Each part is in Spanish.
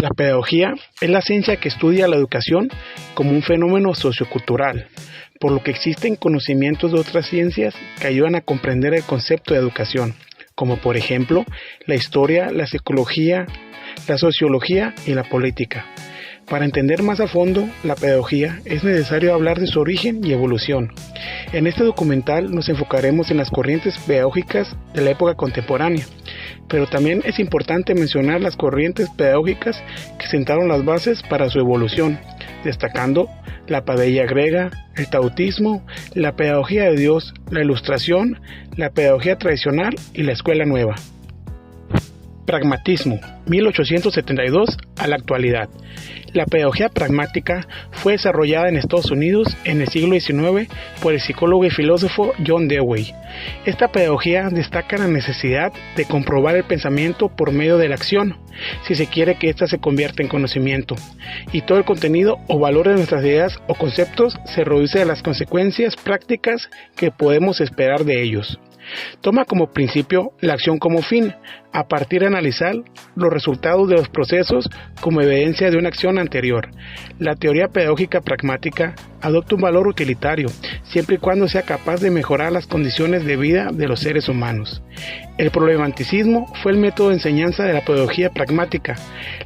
La pedagogía es la ciencia que estudia la educación como un fenómeno sociocultural, por lo que existen conocimientos de otras ciencias que ayudan a comprender el concepto de educación, como por ejemplo la historia, la psicología, la sociología y la política. Para entender más a fondo la pedagogía es necesario hablar de su origen y evolución. En este documental nos enfocaremos en las corrientes pedagógicas de la época contemporánea, pero también es importante mencionar las corrientes pedagógicas que sentaron las bases para su evolución, destacando la pedagogía griega, el taoísmo, la pedagogía de Dios, la ilustración, la pedagogía tradicional y la escuela nueva. Pragmatismo, 1872 a la actualidad. La pedagogía pragmática fue desarrollada en Estados Unidos en el siglo XIX por el psicólogo y filósofo John Dewey. Esta pedagogía destaca la necesidad de comprobar el pensamiento por medio de la acción, si se quiere que ésta se convierta en conocimiento, y todo el contenido o valor de nuestras ideas o conceptos se reduce a las consecuencias prácticas que podemos esperar de ellos. Toma como principio la acción como fin, a partir de analizar los resultados de los procesos como evidencia de una acción anterior. La teoría pedagógica pragmática adopta un valor utilitario, siempre y cuando sea capaz de mejorar las condiciones de vida de los seres humanos. El problematicismo fue el método de enseñanza de la pedagogía pragmática.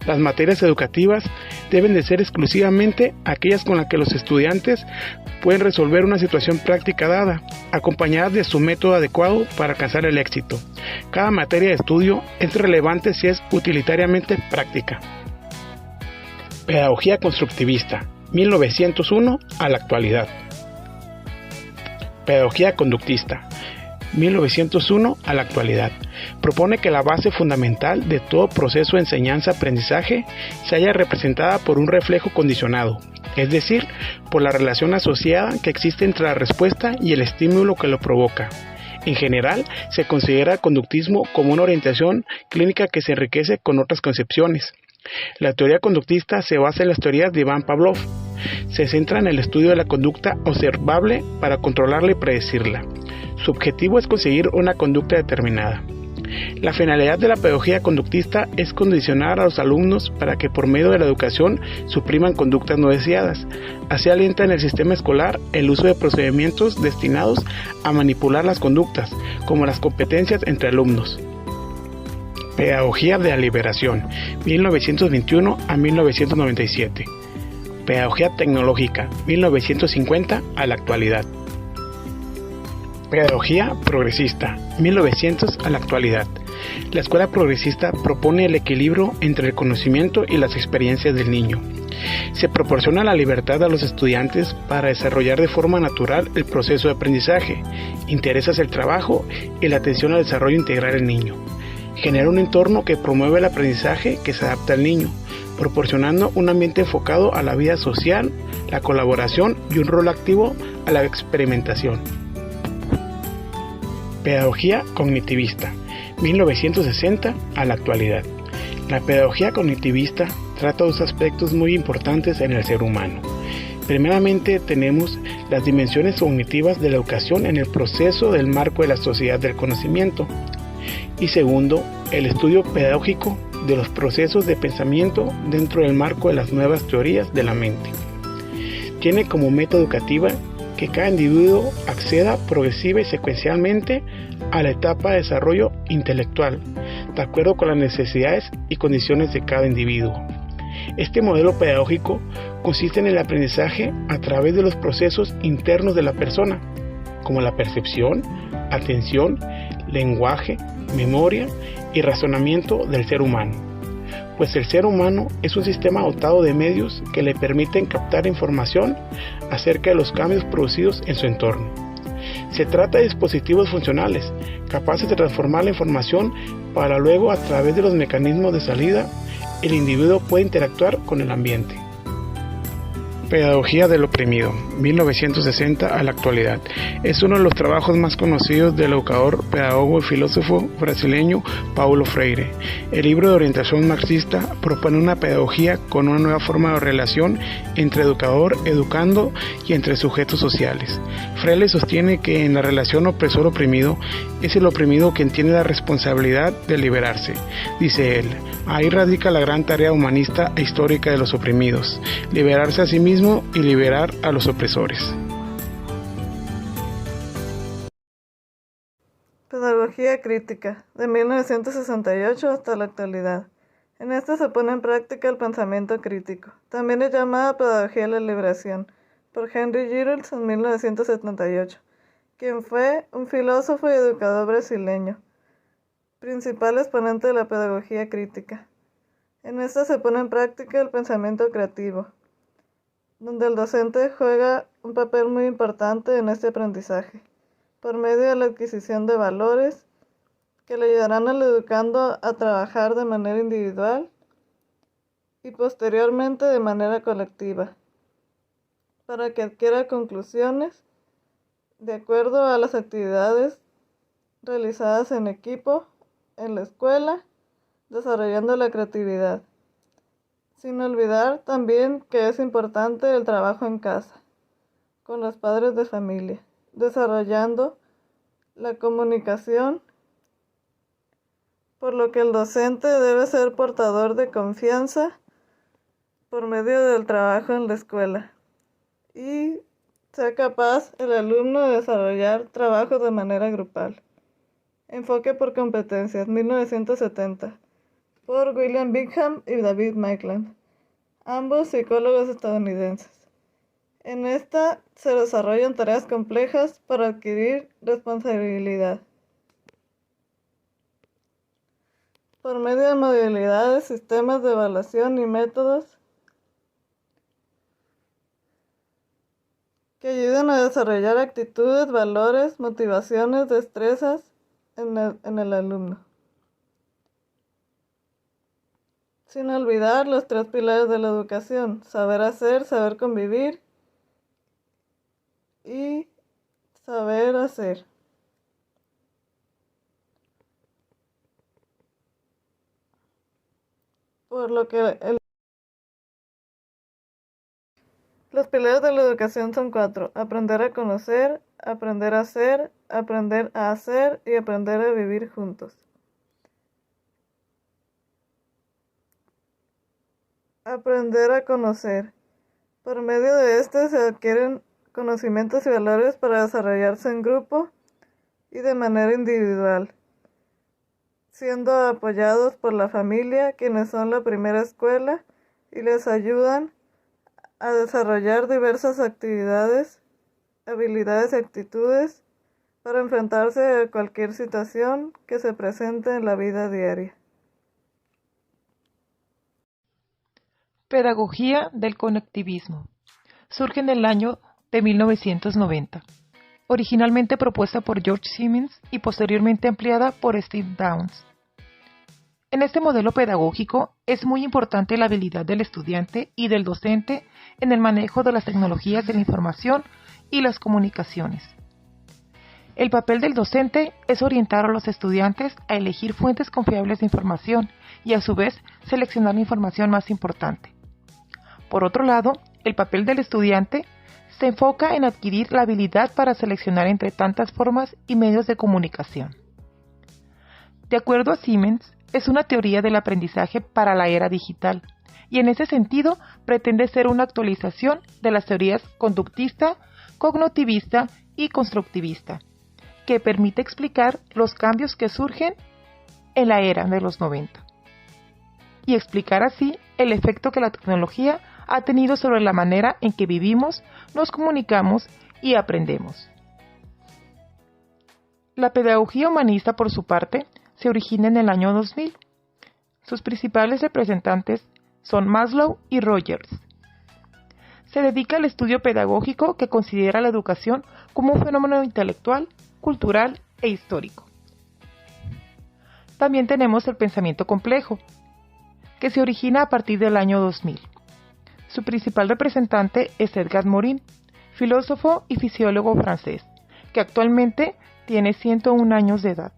Las materias educativas deben de ser exclusivamente aquellas con las que los estudiantes pueden resolver una situación práctica dada, acompañadas de su método adecuado para alcanzar el éxito. Cada materia de estudio es relevante si es utilitariamente práctica. Pedagogía constructivista, 1901 a la actualidad. Pedagogía conductista, 1901 a la actualidad. Propone que la base fundamental de todo proceso de enseñanza-aprendizaje se haya representada por un reflejo condicionado, es decir, por la relación asociada que existe entre la respuesta y el estímulo que lo provoca. En general, se considera el conductismo como una orientación clínica que se enriquece con otras concepciones. La teoría conductista se basa en las teorías de Ivan Pavlov. Se centra en el estudio de la conducta observable para controlarla y predecirla. Su objetivo es conseguir una conducta determinada. La finalidad de la pedagogía conductista es condicionar a los alumnos para que por medio de la educación supriman conductas no deseadas. Así alienta en el sistema escolar el uso de procedimientos destinados a manipular las conductas, como las competencias entre alumnos. Pedagogía de la liberación, 1921 a 1997. Pedagogía tecnológica, 1950 a la actualidad. Pedagogía progresista, 1900 a la actualidad. La escuela progresista propone el equilibrio entre el conocimiento y las experiencias del niño. Se proporciona la libertad a los estudiantes para desarrollar de forma natural el proceso de aprendizaje, interesa el trabajo y la atención al desarrollo integral del niño. Genera un entorno que promueve el aprendizaje que se adapta al niño, proporcionando un ambiente enfocado a la vida social, la colaboración y un rol activo a la experimentación. Pedagogía cognitivista, 1960 a la actualidad. La pedagogía cognitivista trata dos aspectos muy importantes en el ser humano. Primeramente tenemos las dimensiones cognitivas de la educación en el proceso del marco de la sociedad del conocimiento. Y segundo, el estudio pedagógico de los procesos de pensamiento dentro del marco de las nuevas teorías de la mente. Tiene como meta educativa que cada individuo acceda progresiva y secuencialmente a la etapa de desarrollo intelectual, de acuerdo con las necesidades y condiciones de cada individuo. Este modelo pedagógico consiste en el aprendizaje a través de los procesos internos de la persona, como la percepción, atención, lenguaje, memoria y razonamiento del ser humano. Pues el ser humano es un sistema dotado de medios que le permiten captar información acerca de los cambios producidos en su entorno. Se trata de dispositivos funcionales, capaces de transformar la información para luego, a través de los mecanismos de salida, el individuo puede interactuar con el ambiente. Pedagogía del oprimido, 1960 a la actualidad. Es uno de los trabajos más conocidos del educador, pedagogo y filósofo brasileño Paulo Freire. El libro de orientación marxista propone una pedagogía con una nueva forma de relación entre educador, educando y entre sujetos sociales. Freire sostiene que en la relación opresor-oprimido es el oprimido quien tiene la responsabilidad de liberarse. Dice él, ahí radica la gran tarea humanista e histórica de los oprimidos, liberarse a sí mismo y liberar a los opresores. Pedagogía crítica, de 1968 hasta la actualidad. En esta se pone en práctica el pensamiento crítico. También es llamada Pedagogía de la Liberación, por Henry Giddens en 1978, quien fue un filósofo y educador brasileño, principal exponente de la pedagogía crítica. En esta se pone en práctica el pensamiento creativo, donde el docente juega un papel muy importante en este aprendizaje, por medio de la adquisición de valores que le ayudarán al educando a trabajar de manera individual y posteriormente de manera colectiva, para que adquiera conclusiones de acuerdo a las actividades realizadas en equipo, en la escuela, desarrollando la creatividad. Sin olvidar también que es importante el trabajo en casa, con los padres de familia, desarrollando la comunicación, por lo que el docente debe ser portador de confianza por medio del trabajo en la escuela y sea capaz el alumno de desarrollar trabajos de manera grupal. Enfoque por competencias, 1970. Por William Bingham y David Maitland, ambos psicólogos estadounidenses. En esta se desarrollan tareas complejas para adquirir responsabilidad. Por medio de modalidades, sistemas de evaluación y métodos que ayudan a desarrollar actitudes, valores, motivaciones, destrezas en el alumno. Sin olvidar los 3 pilares de la educación: saber hacer, saber convivir y saber hacer. Por lo que los pilares de la educación son 4: aprender a conocer, aprender a hacer, aprender a hacer y aprender a vivir juntos. Aprender a conocer. Por medio de este se adquieren conocimientos y valores para desarrollarse en grupo y de manera individual, siendo apoyados por la familia, quienes son la primera escuela y les ayudan a desarrollar diversas actividades, habilidades y actitudes para enfrentarse a cualquier situación que se presente en la vida diaria. Pedagogía del conectivismo. Surge en el año de 1990, originalmente propuesta por George Siemens y posteriormente ampliada por Steve Downes. En este modelo pedagógico es muy importante la habilidad del estudiante y del docente en el manejo de las tecnologías de la información y las comunicaciones. El papel del docente es orientar a los estudiantes a elegir fuentes confiables de información y a su vez seleccionar la información más importante. Por otro lado, el papel del estudiante se enfoca en adquirir la habilidad para seleccionar entre tantas formas y medios de comunicación. De acuerdo a Siemens, es una teoría del aprendizaje para la era digital y en ese sentido pretende ser una actualización de las teorías conductista, cognitivista y constructivista, que permite explicar los cambios que surgen en la era de los 90 y explicar así el efecto que la tecnología ha tenido sobre la manera en que vivimos, nos comunicamos y aprendemos. La pedagogía humanista, por su parte, se origina en el año 2000. Sus principales representantes son Maslow y Rogers. Se dedica al estudio pedagógico que considera la educación como un fenómeno intelectual, cultural e histórico. También tenemos el pensamiento complejo, que se origina a partir del año 2000. Su principal representante es Edgar Morin, filósofo y fisiólogo francés, que actualmente tiene 101 años de edad.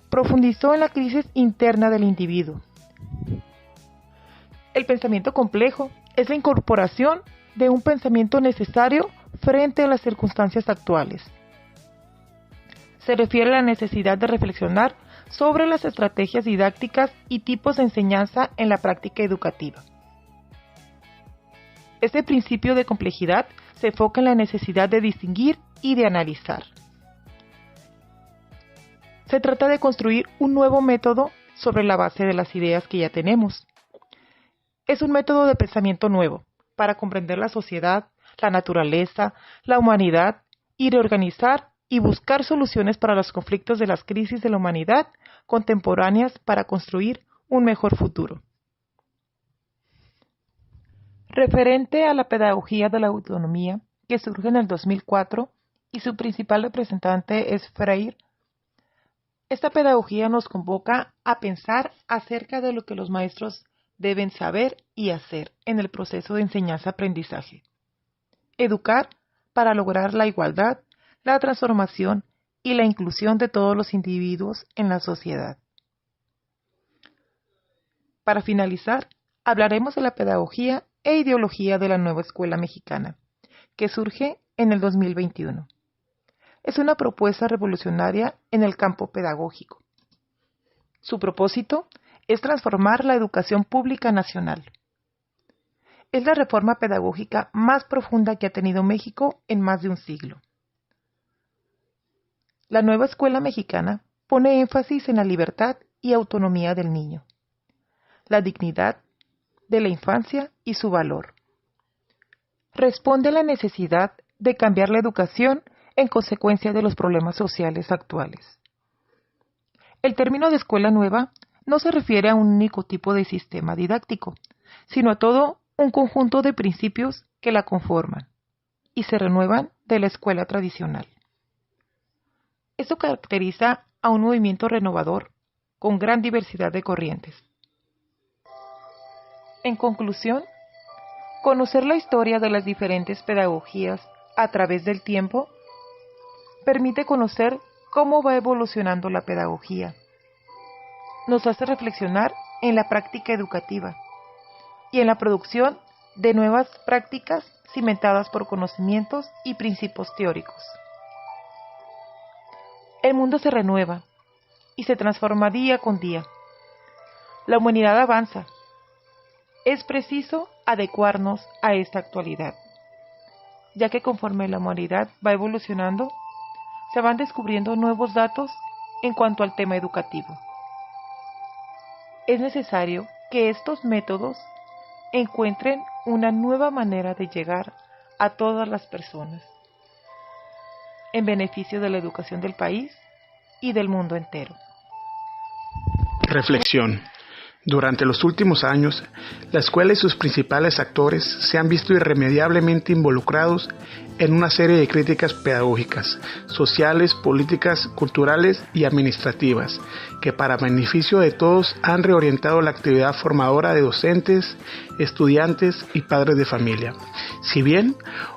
Profundizó en la crisis interna del individuo. El pensamiento complejo es la incorporación de un pensamiento necesario frente a las circunstancias actuales. Se refiere a la necesidad de reflexionar sobre las estrategias didácticas y tipos de enseñanza en la práctica educativa. Este principio de complejidad se enfoca en la necesidad de distinguir y de analizar. Se trata de construir un nuevo método sobre la base de las ideas que ya tenemos. Es un método de pensamiento nuevo para comprender la sociedad, la naturaleza, la humanidad y reorganizar y buscar soluciones para los conflictos de las crisis de la humanidad contemporáneas para construir un mejor futuro. Referente a la pedagogía de la autonomía, que surge en el 2004 y su principal representante es Freire, esta pedagogía nos convoca a pensar acerca de lo que los maestros deben saber y hacer en el proceso de enseñanza-aprendizaje. Educar para lograr la igualdad, la transformación y la inclusión de todos los individuos en la sociedad. Para finalizar, hablaremos de la pedagogía e ideología de la nueva escuela mexicana, que surge en el 2021. Es una propuesta revolucionaria en el campo pedagógico. Su propósito es transformar la educación pública nacional. Es la reforma pedagógica más profunda que ha tenido México en más de un siglo. La nueva escuela mexicana pone énfasis en la libertad y autonomía del niño, la dignidad de la infancia y su valor. Responde a la necesidad de cambiar la educación en consecuencia de los problemas sociales actuales. El término de escuela nueva no se refiere a un único tipo de sistema didáctico, sino a todo un conjunto de principios que la conforman y se renuevan de la escuela tradicional. Esto caracteriza a un movimiento renovador con gran diversidad de corrientes. En conclusión, conocer la historia de las diferentes pedagogías a través del tiempo permite conocer cómo va evolucionando la pedagogía. Nos hace reflexionar en la práctica educativa y en la producción de nuevas prácticas cimentadas por conocimientos y principios teóricos. El mundo se renueva y se transforma día con día. La humanidad avanza. Es preciso adecuarnos a esta actualidad, ya que conforme la humanidad va evolucionando, se van descubriendo nuevos datos en cuanto al tema educativo. Es necesario que estos métodos encuentren una nueva manera de llegar a todas las personas, en beneficio de la educación del país y del mundo entero. Reflexión. Durante los últimos años, la escuela y sus principales actores se han visto irremediablemente involucrados en una serie de críticas pedagógicas, sociales, políticas, culturales y administrativas, que para beneficio de todos han reorientado la actividad formadora de docentes, estudiantes y padres de familia. Si bien,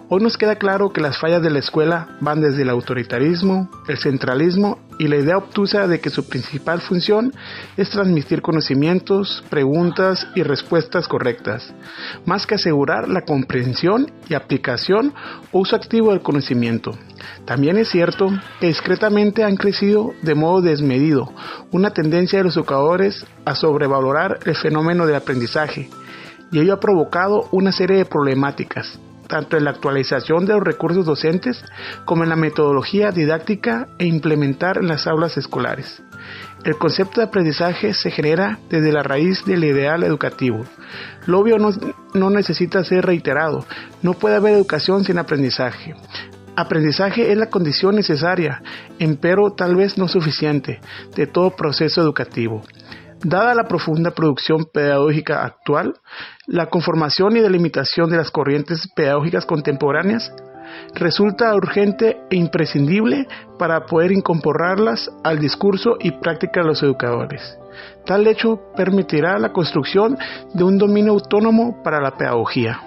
hoy nos queda claro que las fallas de la escuela van desde el autoritarismo, el centralismo y la idea obtusa de que su principal función es transmitir conocimientos, preguntas y respuestas correctas, más que asegurar la comprensión y aplicación o uso activo del conocimiento. También es cierto que discretamente han crecido de modo desmedido una tendencia de los educadores a sobrevalorar el fenómeno del aprendizaje, y ello ha provocado una serie de problemáticas, tanto en la actualización de los recursos docentes como en la metodología didáctica e implementar en las aulas escolares. El concepto de aprendizaje se genera desde la raíz del ideal educativo. Lo obvio no necesita ser reiterado, no puede haber educación sin aprendizaje. Aprendizaje es la condición necesaria, empero tal vez no suficiente, de todo proceso educativo. Dada la profunda producción pedagógica actual, la conformación y delimitación de las corrientes pedagógicas contemporáneas, resulta urgente e imprescindible para poder incorporarlas al discurso y práctica de los educadores. Tal hecho permitirá la construcción de un dominio autónomo para la pedagogía.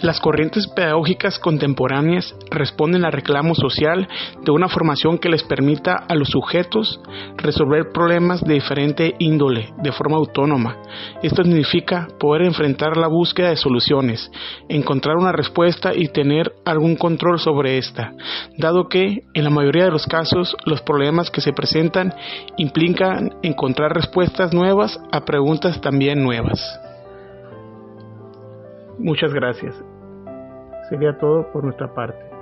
Las corrientes pedagógicas contemporáneas responden al reclamo social de una formación que les permita a los sujetos resolver problemas de diferente índole de forma autónoma. Esto significa poder enfrentar la búsqueda de soluciones, encontrar una respuesta y tener algún control sobre esta, dado que, en la mayoría de los casos, los problemas que se presentan implican encontrar respuestas nuevas a preguntas también nuevas. Muchas gracias. Sería todo por nuestra parte.